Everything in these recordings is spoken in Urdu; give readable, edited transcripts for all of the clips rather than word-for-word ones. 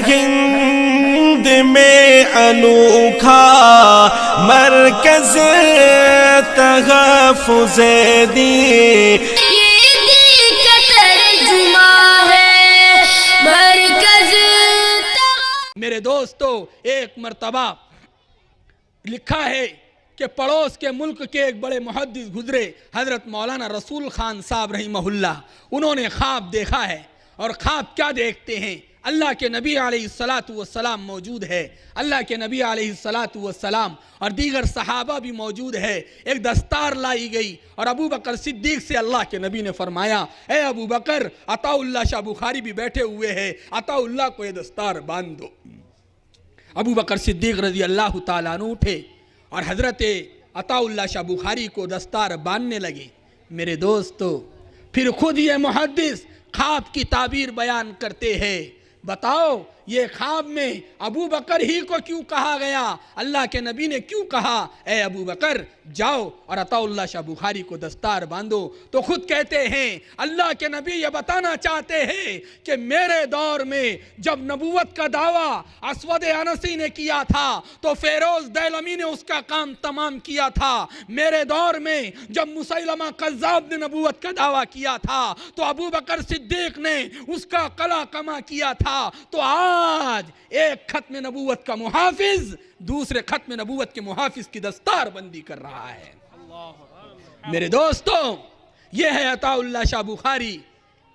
ہند میں انوکھا مرکز تحفظ دین، یہ دل کا ترجمہ ہے مرکز میرے دوستو، ایک مرتبہ لکھا ہے کہ پڑوس کے ملک کے ایک بڑے محدث گزرے، حضرت مولانا رسول خان صاحب رحمہ اللہ. انہوں نے خواب دیکھا ہے. اور خواب کیا دیکھتے ہیں؟ اللہ کے نبی علیہ السلام موجود ہے، اللہ کے نبی علیہ السلام اور دیگر صحابہ بھی موجود ہے. ایک دستار لائی گئی اور ابو بکر صدیق سے اللہ کے نبی نے فرمایا، اے ابو بکر، عطا اللہ شاہ بخاری بھی بیٹھے ہوئے ہیں، عطا اللہ کو یہ دستار باندھ دو. ابو بکر صدیق رضی اللہ تعالیٰ عنہ اٹھے اور حضرت عطا اللہ شاہ بخاری کو دستار باندھنے لگے. میرے دوستو، پھر خود یہ محدث خواب کی تعبیر بیان کرتے ہیں. بتاؤ، یہ خواب میں ابو بکر ہی کو کیوں کہا گیا؟ اللہ کے نبی نے کیوں کہا اے ابو بکر جاؤ اور عطا اللہ شاہ بخاری کو دستار باندھو؟ تو خود کہتے ہیں اللہ کے نبی یہ بتانا چاہتے ہیں کہ میرے دور میں جب نبوت کا دعویٰ اسود انسی نے کیا تھا تو فیروز دیلمی نے اس کا کام تمام کیا تھا. میرے دور میں جب مسیلمہ کذاب نے نبوت کا دعویٰ کیا تھا تو ابو بکر صدیق نے اس کا قلع کما کیا تھا. تو آج ایک ختم نبوت کا محافظ دوسرے ختم نبوت کے محافظ کی دستار بندی کر رہا ہے. میرے دوستو، یہ ہے عطا اللہ شاہ بخاری.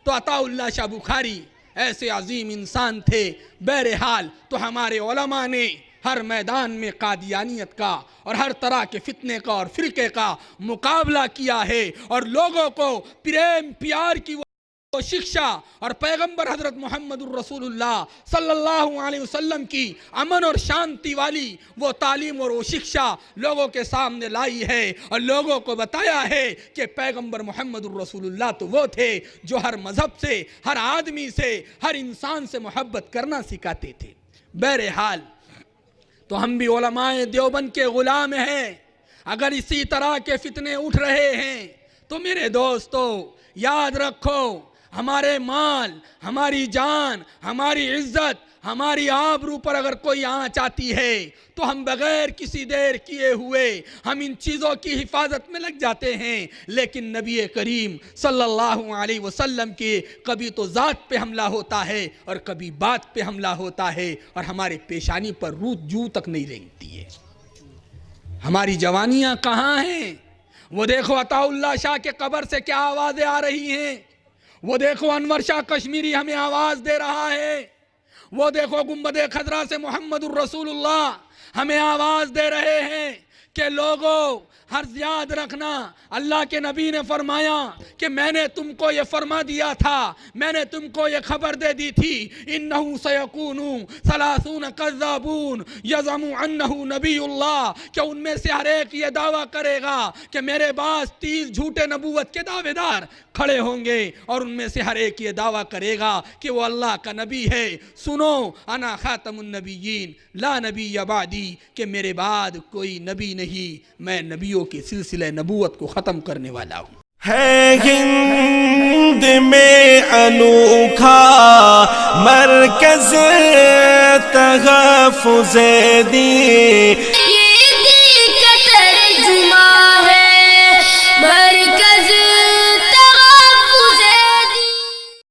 تو عطا اللہ شاہ بخاری ایسے عظیم انسان تھے. بہرحال تو ہمارے علماء نے ہر میدان میں قادیانیت کا اور ہر طرح کے فتنے کا اور فرقے کا مقابلہ کیا ہے اور لوگوں کو پریم پیار کی وہ شکشا اور پیغمبر حضرت محمد الرسول اللہ صلی اللہ علیہ وسلم کی امن اور شانتی والی وہ تعلیم اور وہ شکشا لوگوں کے سامنے لائی ہے اور لوگوں کو بتایا ہے کہ پیغمبر محمد الرسول اللہ تو وہ تھے جو ہر مذہب سے، ہر آدمی سے، ہر انسان سے محبت کرنا سکھاتے تھے. بہرحال تو ہم بھی علماء دیوبند کے غلام ہیں. اگر اسی طرح کے فتنے اٹھ رہے ہیں تو میرے دوستو یاد رکھو، ہمارے مال، ہماری جان، ہماری عزت، ہماری آبرو پر اگر کوئی آنچ آتی ہے تو ہم بغیر کسی دیر کیے ہوئے ہم ان چیزوں کی حفاظت میں لگ جاتے ہیں. لیکن نبی کریم صلی اللہ علیہ وسلم کی کبھی تو ذات پہ حملہ ہوتا ہے اور کبھی بات پہ حملہ ہوتا ہے اور ہمارے پیشانی پر روت جو تک نہیں رینگتی ہے. ہماری جوانیاں کہاں ہیں؟ وہ دیکھو عطا اللہ شاہ کے قبر سے کیا آوازیں آ رہی ہیں. وہ دیکھو انور شاہ کشمیری ہمیں آواز دے رہا ہے. وہ دیکھو گنبد خضرا سے محمد الرسول اللہ ہمیں آواز دے رہے ہیں کہ لوگوں حرص یاد رکھنا، اللہ کے نبی نے فرمایا کہ میں نے تم کو یہ فرما دیا تھا، میں نے تم کو یہ خبر دے دی تھی، انہو سیکون ثلاثون کذابون یزعم انہو نبی اللہ، کہ ان میں سے ہر ایک یہ دعویٰ کرے گا کہ میرے بعد 30 جھوٹے نبوت کے دعوے دار کھڑے ہوں گے اور ان میں سے ہر ایک یہ دعویٰ کرے گا کہ وہ اللہ کا نبی ہے. سنو، انا خاتم النبیین لا نبی بعدی، کہ میرے بعد کوئی نبی نہیں، میں نبیوں کے سلسلہ نبوت کو ختم کرنے والا ہوں. ہے ہند میں انوکھا مرکز تحفظ دین.